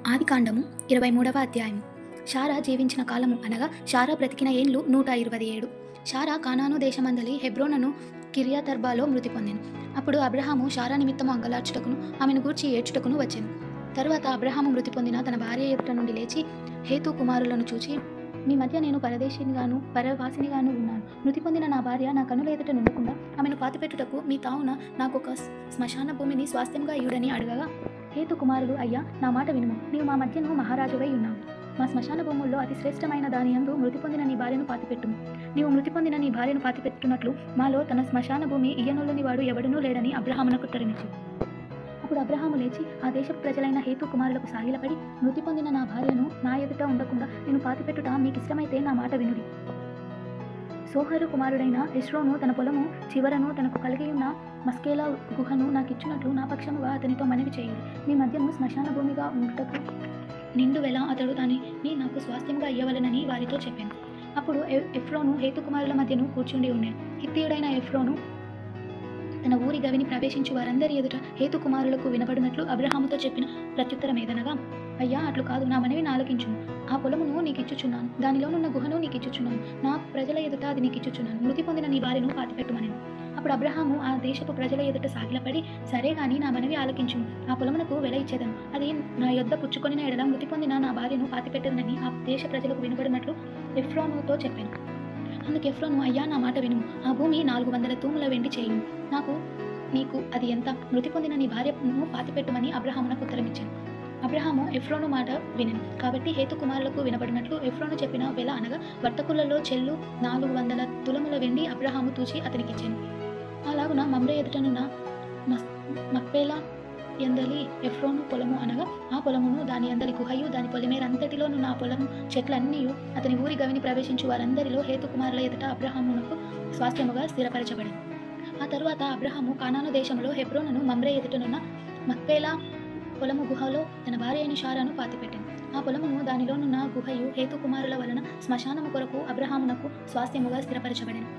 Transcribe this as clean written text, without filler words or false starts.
ఆదికాండము 23వ అధ్యాయము. షారా జీవించిన కాలము అనగా షారా బ్రతికిన ఏండ్లు 127. షారా కానాను దేశమందలి హెబ్రోనును కిర్యతర్బాలో మృతి పొందెను. అప్పుడు అబ్రహాము షారా నిమిత్తము అంగలార్చుటకును ఆమెను గూర్చి ఏడ్చుటకును వచ్చెను. తరువాత అబ్రహాము మృతి పొందిన తన భార్య ఎదుట నుండి లేచి హేతు కుమారులను చూచి, మీ మధ్య నేను పరదేశినిగాను పరవాసినిగాను ఉన్నాను. మృతి పొందిన నా భార్య నా కనుల ఎదుట నుండకుండా ఆమెను పాతిపెట్టుటకు మీ తావున నాకొక శ్మశాన భూమిని స్వాస్థ్యంగా ఇయుడని అడగగా, హేతు కుమారులు, అయ్యా నా మాట వినుము, నీవు మా మధ్యను మహారాజువై ఉన్నావు. మా శ్మశాన భూముల్లో అతి శ్రేష్టమైన దాని యందు మృతి పొందిన నీ భార్యను పాతిపెట్టుము. నీవు మృతి పొందిన నీ భార్యను పాతిపెట్టునట్లు మాలో తన శ్మశాన భూమి ఇయ్యనొల్లని వాడు ఎవడనూ లేడని అబ్రహామునకు ఉత్తరమిచ్చి, అప్పుడు అబ్రహాము లేచి ఆ దేశపు ప్రజలైన హేతు కుమారులకు సాగిలపడి, మృతి పొందిన నా భార్యను నా ఎదుట ఉండకుండా నేను పాతిపెట్టుట మీకిష్టమైతే నా మాట వినుడి. సోహరు కుమారుడైన ఎస్రోను తన పొలము చివరను తనకు కలిగి ఉన్న మస్కేలా గుహను నాకిచ్చినట్లు నా పక్షముగా అతనితో మనవి చేయుడి. మీ మధ్యను శ్మశాన భూమిగా ఉండుటకు నిండు వేళ అతడు దానిని నాకు స్వాస్థ్యంగా ఇయ్యవలెనని వారితో చెప్పాను. అప్పుడు ఎఫ్రోను హేతు కుమారుల మధ్యను కూర్చుండి ఉండేను. హిత్తీయుడైన ఎఫ్రోను తన ఊరి గవిని ప్రవేశించి వారందరి ఎదుట హేతు కుమారులకు వినబడినట్లు అబ్రహాముతో చెప్పిన ప్రత్యుత్తరం ఏదనగా, అయ్యా అట్లు కాదు, నా మనవి నాలకించును. ఆ పొలమును నీకిచ్చుచున్నాను, దానిలోనున్న గుహను నీకిచ్చుచున్నాను, నా ప్రజల ఎదుట అది నీకిచ్చుచున్నాను. మృతి పొందిన నీ భార్యను పాతిపెట్టుమనెను. అప్పుడు అబ్రహాము ఆ దేశపు ప్రజల ఎదుట సాగిలపడి, సరే గాని నా మనవి ఆలకించుము, ఆ పొలమునకు వెల ఇచ్చేదను. అది నా యొద్ద పుచ్చుకొనిన ఎడల మృతి పొందిన నా భార్యను పాతిపెట్టదనని ఆ దేశ ప్రజలకు వినబడినట్లు ఎఫ్రోనుతో చెప్పాను. అందుకు ఎఫ్రోను, అయ్యా నా మాట వినుము, ఆ భూమి 400 తూముల వెండి చేయును. నీకు అది ఎంత? మృతి పొందిన నీ భార్యను పాతిపెట్టుమని అబ్రహామునకు ఉత్తరమిచ్చాను. అబ్రహాము ఎఫ్రోను మాట వినెను. కాబట్టి హేతు కుమారులకు వినబడినట్లు ఎఫ్రోను చెప్పిన వెల అనగా వర్తకులలో చెల్లు 400 తులముల వెండి అబ్రహాము తూచి అతనికిచ్చాను. అలాగున మమ్రే ఎదుటనున్న మక్పేలా ఎందలి ఎఫ్రోను పొలము అనగా ఆ పొలమును దాని అందరి గుహయు దాని పొలిమేరంతటిలోనున్న ఆ పొలము చెట్లన్నీయు అతని ఊరి గవిని ప్రవేశించు వారందరిలో హేతు కుమారుల ఎదుట అబ్రహామునకు స్వాస్థ్యముగా స్థిరపరచబడింది. ఆ తరువాత అబ్రహాము కానాను దేశంలో హెబ్రోనును మమ్రే ఎదుటనున్న మక్పేలా పొలము గుహలో తన భార్య అయిన షారాను పాతిపెట్టాను. ఆ పొలమును దానిలోనున్న గుహయు హేతు కుమారుల వలన శ్మశానము కొరకు అబ్రహామునకు స్వాస్థ్యముగా స్థిరపరచబడింది.